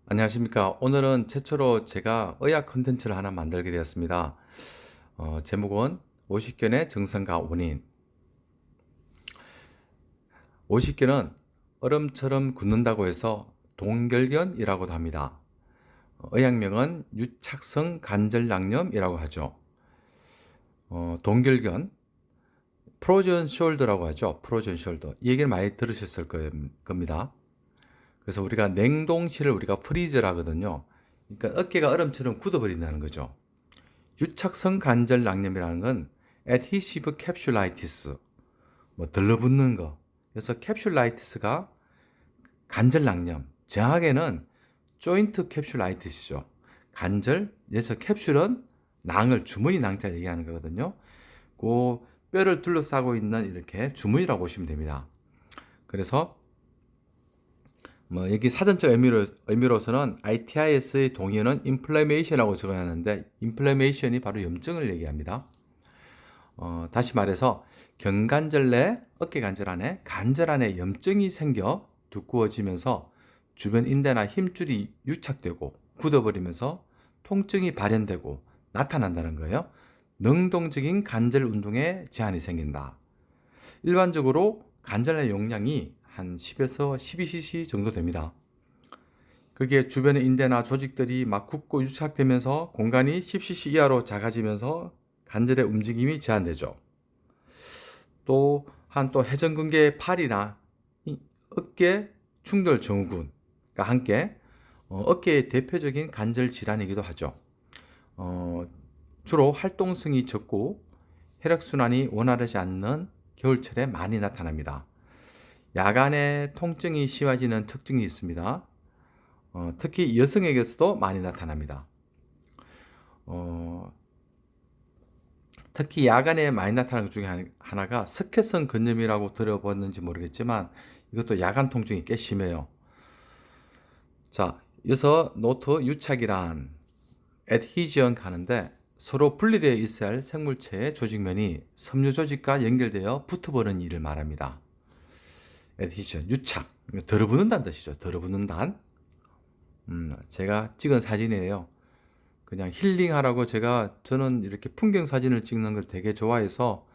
안녕하십니까. 오늘은 최초로 제가 의학 컨텐츠를 하나 만들게 되었습니다. 제목은 오십견의 증상과 원인. 오십견은 얼음처럼 굳는다고 해서 동결견이라고도 합니다. 의학명은 유착성 관절낭염이라고 하죠. 동결견, 프로전 숄더라고 하죠. 프로전 숄더. 이 얘기를 많이 들으셨을 겁니다. 그래서 우리가 냉동실을 우리가 프리즈를 하거든요. 그러니까 어깨가 얼음처럼 굳어버린다는 거죠. 유착성 관절낭염이라는 건 adhesive capsulitis, 뭐 들러붙는 거. 그래서 capsulitis가 관절낭염, 정확하게는 joint capsulitis이죠. 관절, 그래서 캡슐은 낭을 주머니 낭자를 얘기하는 거거든요. 그 뼈를 둘러싸고 있는 이렇게 주머니라고 보시면 됩니다. 그래서 뭐 여기 사전적 의미로서는 ITIS의 동의어는 inflammation이라고 적어놨는데 inflammation이 바로 염증을 얘기합니다. 다시 말해서 경관절 내 어깨관절 안에 관절 안에 염증이 생겨 두꺼워지면서 주변 인대나 힘줄이 유착되고 굳어버리면서 통증이 발현되고 나타난다는 거예요. 능동적인 관절 운동에 제한이 생긴다. 일반적으로 관절 내 용량이 한 10에서 12cc 정도 됩니다. 그게 주변의 인대나 조직들이 막 굳고 유착되면서 공간이 10cc 이하로 작아지면서 관절의 움직임이 제한되죠. 또 회전근개 팔이나 어깨 충돌 증후군과 함께 어깨의 대표적인 관절 질환이기도 하죠. 주로 활동성이 적고 혈액순환이 원활하지 않는 겨울철에 많이 나타납니다. 야간에 통증이 심해지는 특징이 있습니다. 특히 여성에게서도 많이 나타납니다. 특히 야간에 많이 나타나는 것 중에 하나가 석회성 근염이라고 들어봤는지 모르겠지만 이것도 야간 통증이 꽤 심해요. 자, 여기서 노트 유착이란 adhesion 가는데 서로 분리되어 있어야 할 생물체의 조직면이 섬유 조직과 연결되어 붙어버리는 일을 말합니다. adhesion, 유착, 들어붙는다는 뜻이죠. 들어붙는다. 제가 찍은 사진이에요. 그냥 힐링하라고 저는 이렇게 풍경 사진을 찍는 걸 되게 좋아해서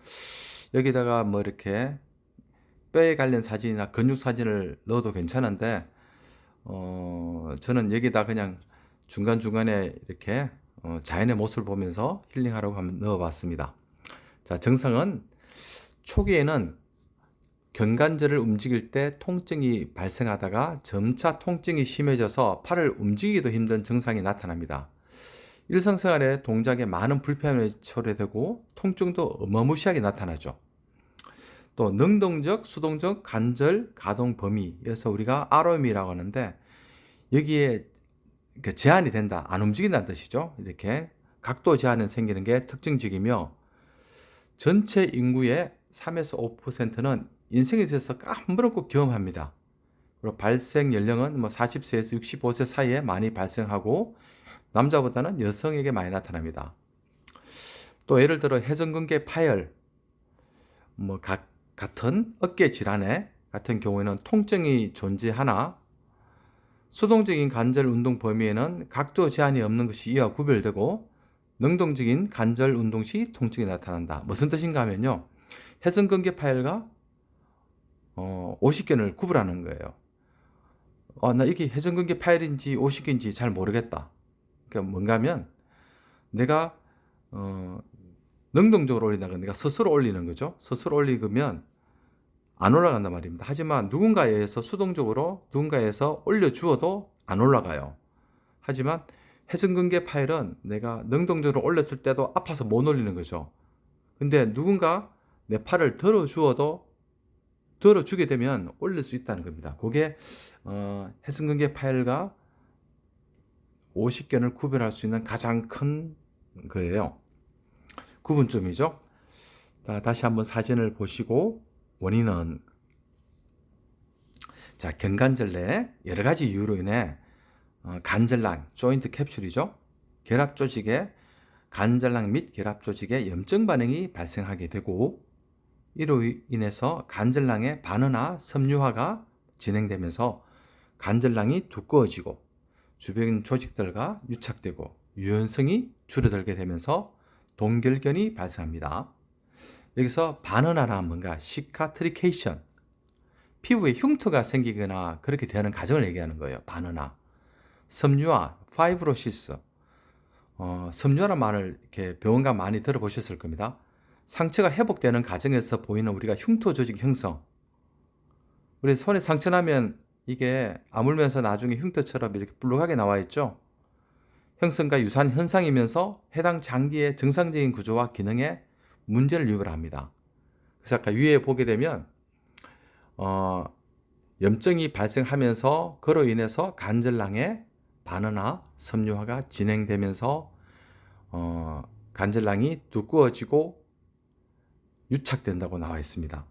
여기다가 뭐 이렇게 뼈에 관련 사진이나 근육 사진을 넣어도 괜찮은데 저는 여기다 그냥 중간중간에 이렇게 자연의 모습을 보면서 힐링하라고 한번 넣어봤습니다. 자, 증상은 초기에는 경관절을 움직일 때 통증이 발생하다가 점차 통증이 심해져서 팔을 움직이기도 힘든 증상이 나타납니다. 일상생활에 동작에 많은 불편함이 초래되고 통증도 어마무시하게 나타나죠. 또 능동적, 수동적 관절 가동 범위에서 우리가 ROM이라고 하는데 여기에 제한이 된다, 안 움직인다는 뜻이죠. 이렇게 각도 제한이 생기는 게 특징적이며 전체 인구의 3에서 5%는 인생에 있어서 한 번은 꼭 경험합니다. 그리고 발생 연령은 뭐 40세에서 65세 사이에 많이 발생하고 남자보다는 여성에게 많이 나타납니다. 또 예를 들어 회전근개 파열, 같은 어깨 질환에 같은 경우에는 통증이 존재하나 수동적인 관절 운동 범위에는 각도 제한이 없는 것이 이와 구별되고 능동적인 관절 운동 시 통증이 나타난다. 무슨 뜻인가 하면요. 회전근개 파열과 오십견을 구분하는 거예요. 나 이게 회전근개 파열인지 오십견인지 잘 모르겠다. 그러니까 뭔가 하면 내가 능동적으로 올린다가 내가 스스로 올리는 거죠. 스스로 올리면 안 올라간단 말입니다. 하지만 누군가에 의해서 수동적으로 누군가에 의해서 올려주어도 안 올라가요. 하지만 회전근개 파열은 내가 능동적으로 올렸을 때도 아파서 못 올리는 거죠. 근데 누군가 내 팔을 들어주게 되면 올릴 수 있다는 겁니다. 그게 회전근개 파열과 오십견을 구별할 수 있는 가장 큰 거예요. 구분점이죠. 다시 한번 사진을 보시고 원인은 경관절 내 여러 가지 이유로 인해 관절낭, 조인트 캡슐이죠. 결합 조직에 관절낭 및 결합 조직에 염증 반응이 발생하게 되고 이로 인해서 관절낭의 반응화 섬유화가 진행되면서 관절낭이 두꺼워지고 주변 조직들과 유착되고 유연성이 줄어들게 되면서 동결견이 발생합니다. 여기서 바나나란 뭔가 시카트리케이션, 피부에 흉터가 생기거나 그렇게 되는 과정을 얘기하는 거예요. 바나나. 섬유화, 파이브로시스. 섬유화란 말을 이렇게 병원 가면 많이 들어보셨을 겁니다. 상처가 회복되는 과정에서 보이는 우리가 흉터 조직 형성. 우리 손에 상처 나면 이게 아물면서 나중에 흉터처럼 이렇게 불룩하게 나와 있죠. 형성과 유사한 현상이면서 해당 장기의 정상적인 구조와 기능에 문제를 유발합니다. 그래서 아까 위에 보게 되면 염증이 발생하면서 그로 인해서 간질낭의 반응화, 섬유화가 진행되면서 간질낭이 두꺼워지고 유착된다고 나와 있습니다.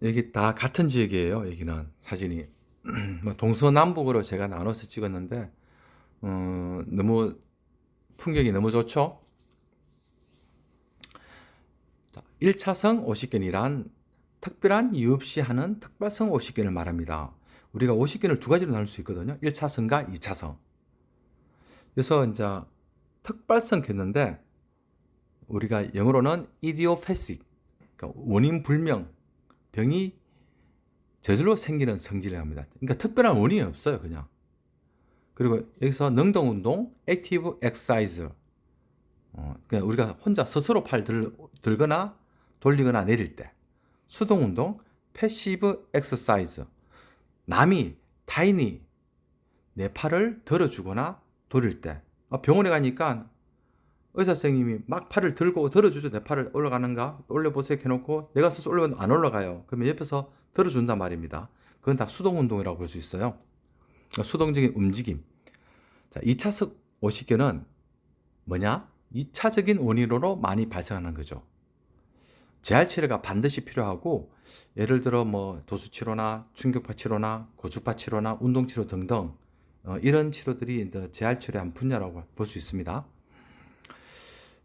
여기 다 같은 지역이에요. 여기는 사진이 동서남북으로 제가 나눠서 찍었는데 너무 풍경이 너무 좋죠. 1차성 오십견이란 특별한 이유 없이 하는 특발성 오십견을 말합니다. 우리가 오십견을 두 가지로 나눌 수 있거든요. 1차성과 2차성. 그래서 이제 특발성 겠는데 우리가 영어로는 idiopathic, 그러니까 원인 불명, 병이 저절로 생기는 성질을 합니다. 그러니까 특별한 원인이 없어요, 그냥. 그리고 여기서 능동운동, active exercise. 그냥 우리가 혼자 스스로 팔 들거나 돌리거나 내릴 때. 수동운동, passive exercise. 남이, 타인이 내 팔을 들어주거나 돌릴 때. 병원에 가니까 의사 선생님이 막 팔을 들고 들어주죠. 내 팔을 올라가는가? 올려보세요. 해놓고 내가 스스로 올려도 안 올라가요. 그러면 옆에서 들어준단 말입니다. 그건 다 수동운동이라고 볼 수 있어요. 수동적인 움직임. 자, 2차성 오십견은 뭐냐? 2차적인 원인으로 많이 발생하는 거죠. 재활 치료가 반드시 필요하고 예를 들어 뭐 도수치료나 충격파 치료나 고주파 치료나 운동치료 등등 이런 치료들이 재활 치료의 한 분야라고 볼 수 있습니다.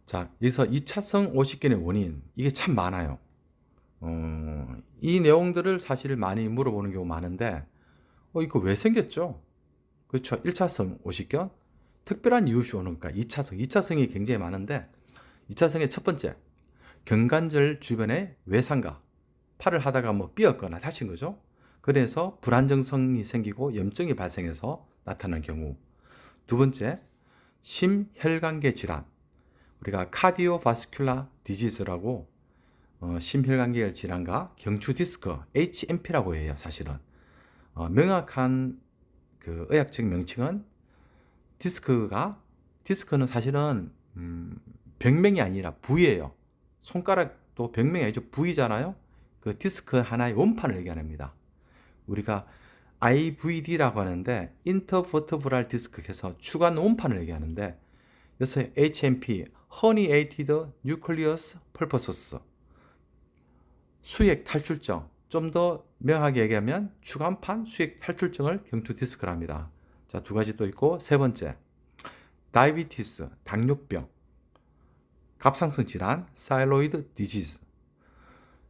자, 여기서 2차성 오십견의 원인, 이게 참 많아요. 이 내용들을 사실 많이 물어보는 경우 많은데 이거 왜 생겼죠? 그렇죠. 1차성 오십견, 특별한 이유 없이 오는가. 2차성이 굉장히 많은데 2차성의 첫 번째, 경관절 주변에 외상가, 팔을 하다가 뭐 삐었거나 다친 거죠. 그래서 불안정성이 생기고 염증이 발생해서 나타나는 경우. 두 번째, 심혈관계 질환, 우리가 카디오바스큘라 디지즈라고 심혈관계 질환과 경추 디스크, HMP라고 해요. 사실은 명확한 그 의학적 명칭은 디스크는 사실은 병명이 아니라 부위예요. 손가락도 병명이 아니죠. 부위잖아요. 그 디스크 하나의 원판을 얘기합니다. 우리가 IVD라고 하는데 인터버터브랄 디스크 해서 추간 원판을 얘기하는데 그래서 HMP, Herniated Nucleus Pulposus, 수액 탈출증, 좀 더 명확하게 얘기하면 추간판 수액 탈출증을 경추 디스크라 합니다. 자, 두 가지 또 있고, 세 번째, 다이비티스, 당뇨병, 갑상선 질환, 사일로이드 디지즈,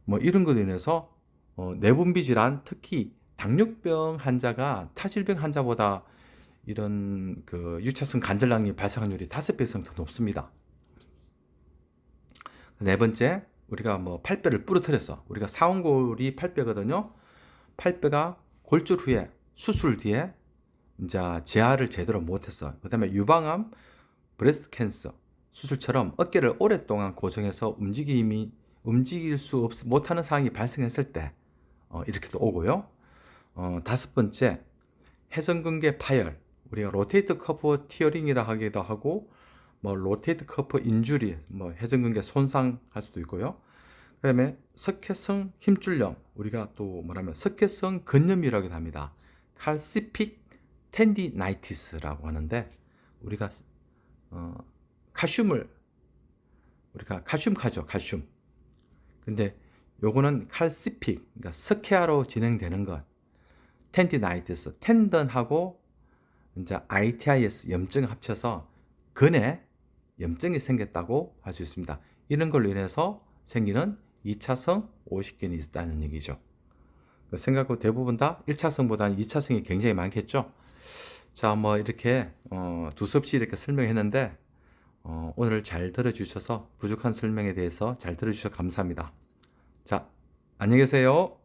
뭐 이런 것으로 인해서 내분비 질환, 특히 당뇨병 환자가 타질병 환자보다 이런 그 유차성 간질낭이 발생 확률이 5배 이상 더 높습니다. 네 번째, 우리가 뭐 팔뼈를 부러뜨렸어. 우리가 사원골이 팔뼈거든요. 팔뼈가 골절 후에 수술 뒤에 이제 재활을 제대로 못했어. 그 다음에 유방암, 브레스트 캔서 수술처럼 어깨를 오랫동안 고정해서 움직일 수 못하는 상황이 발생했을 때 이렇게도 오고요. 다섯 번째, 회전근개 파열, 우리가 로테이트 커프 티어링이라 하기도 하고 뭐 로테이트 커프 인주리, 뭐 회전근개 손상할 수도 있고요. 그다음에 석회성 힘줄염, 우리가 또 뭐라면 석회성 근염이라고도 합니다. 칼시픽 텐디나이티스라고 하는데 우리가 칼슘을 우리가 칼슘카죠, 칼슘. 근데 요거는 칼시픽, 그러니까 석회화로 진행되는 것. 텐디나이티스, 텐던하고 이제 ITIS 염증 합쳐서 근에 염증이 생겼다고 할 수 있습니다. 이런 걸로 인해서 생기는 2차성 50개는 있다는 얘기죠. 생각보다 대부분 다 1차성보다는 2차성이 굉장히 많겠죠. 자, 뭐 이렇게 두서없이 이렇게 설명했는데 오늘 잘 들어주셔서 부족한 설명에 대해서 잘 들어주셔서 감사합니다. 자, 안녕히 계세요.